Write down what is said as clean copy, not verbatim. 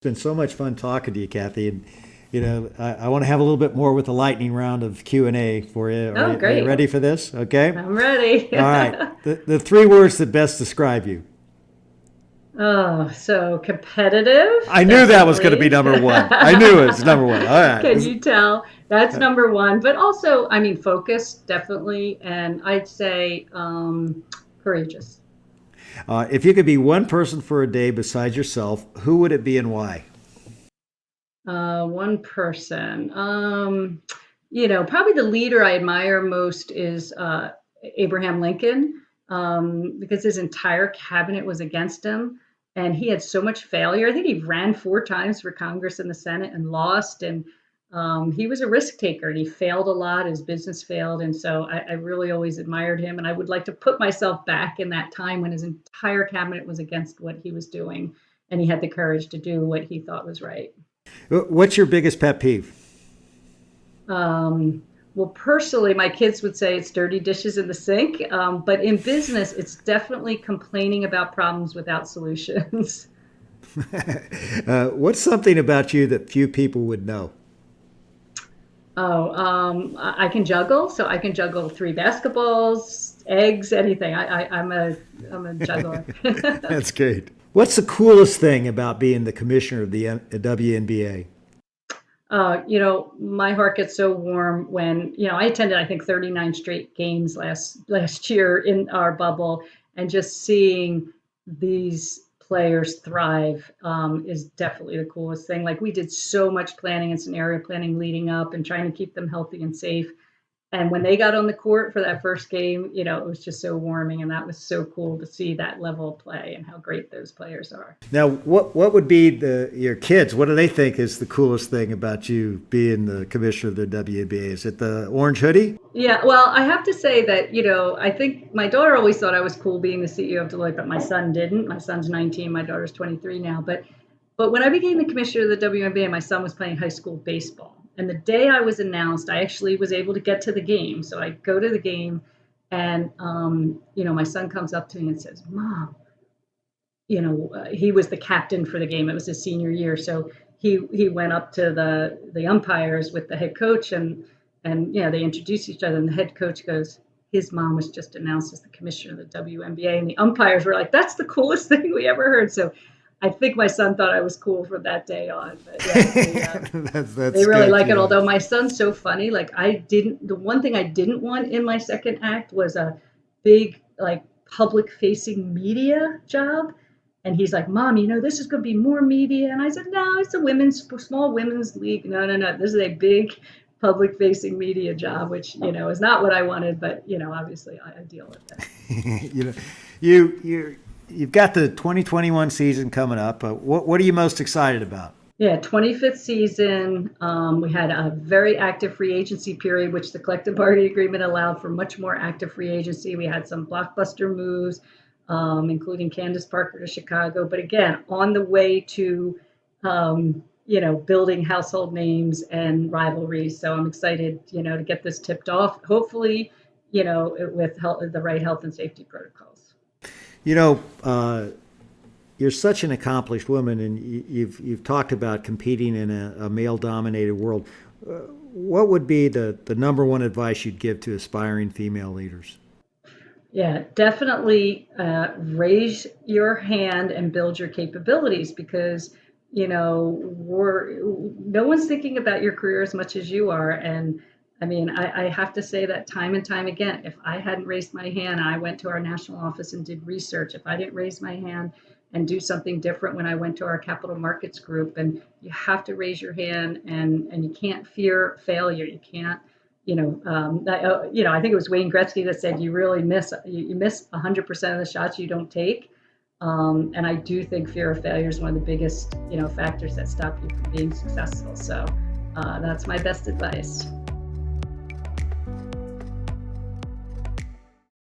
It's been so much fun talking to you, Cathy. And I want to have a little bit more with the lightning round of Q&A for you. Oh, Are you great. ready for this? Okay. I'm ready. All right. The three words that best describe you. Oh, so competitive, I knew that was going to be definitely. number one. I knew it was number one. All right. Can you tell? That's number one. But also, I mean, focused, definitely. And I'd say courageous. If you could be one person for a day besides yourself, who would it be and why? One person. Probably the leader I admire most is Abraham Lincoln, because his entire cabinet was against him, and he had so much failure. I think he ran four times for Congress and the Senate and lost, and he was a risk taker, and he failed a lot. His business failed, and so I really always admired him, and I would like to put myself back in that time when his entire cabinet was against what he was doing, and he had the courage to do what he thought was right. What's your biggest pet peeve? Well, personally, my kids would say it's dirty dishes in the sink. But in business, it's definitely complaining about problems without solutions. What's something about you that few people would know? Oh, I can juggle, so I can juggle three basketballs, eggs, anything. I'm a juggler. That's great. What's the coolest thing about being the commissioner of the WNBA? My heart gets so warm when, I attended, I think, 39 straight games last year in our bubble, and just seeing these players thrive is definitely the coolest thing. Like, we did so much planning and scenario planning leading up and trying to keep them healthy and safe. And when they got on the court for that first game, it was just so warming, and that was so cool to see that level of play and how great those players are. Now, what would be your kids? What do they think is the coolest thing about you being the commissioner of the WNBA? Is it the orange hoodie? Yeah, well, I have to say that, I think my daughter always thought I was cool being the CEO of Deloitte, but my son didn't. My son's 19, my daughter's 23 now. But when I became the commissioner of the WNBA, my son was playing high school baseball. And the day I was announced, I actually was able to get to the game. So I go to the game, and my son comes up to me and says, "Mom," he was the captain for the game. It was his senior year, so he went up to the umpires with the head coach, and they introduced each other. And the head coach goes, "His mom was just announced as the commissioner of the WNBA," and the umpires were like, "That's the coolest thing we ever heard." So I think my son thought I was cool from that day on. But yeah, they That's really good. like it. Yeah. Although my son's so funny, like, the one thing I didn't want in my second act was a big, like, public facing media job. And he's like, "Mom, this is going to be more media." And I said, "No, it's a small women's league. No, no, no. This is a big public facing media job," which, is not what I wanted. But, obviously I deal with that. you know, you've got the 2021 season coming up. What are you most excited about? Yeah, 25th season. We had a very active free agency period, which the collective bargaining agreement allowed for much more active free agency. We had some blockbuster moves, including Candace Parker to Chicago. But again, on the way to, building household names and rivalries. So I'm excited, to get this tipped off, hopefully, with the right health and safety protocols. You know, you're such an accomplished woman, and you've talked about competing in a male-dominated world. What would be the number one advice you'd give to aspiring female leaders? Yeah, definitely raise your hand and build your capabilities, because no one's thinking about your career as much as you are. And I mean, I have to say that time and time again, if I hadn't raised my hand, I went to our national office and did research. If I didn't raise my hand and do something different when I went to our capital markets group, and you have to raise your hand, and you can't fear failure. You can't, I think it was Wayne Gretzky that said, you miss 100% of the shots you don't take. And I do think fear of failure is one of the biggest, factors that stop you from being successful. So that's my best advice.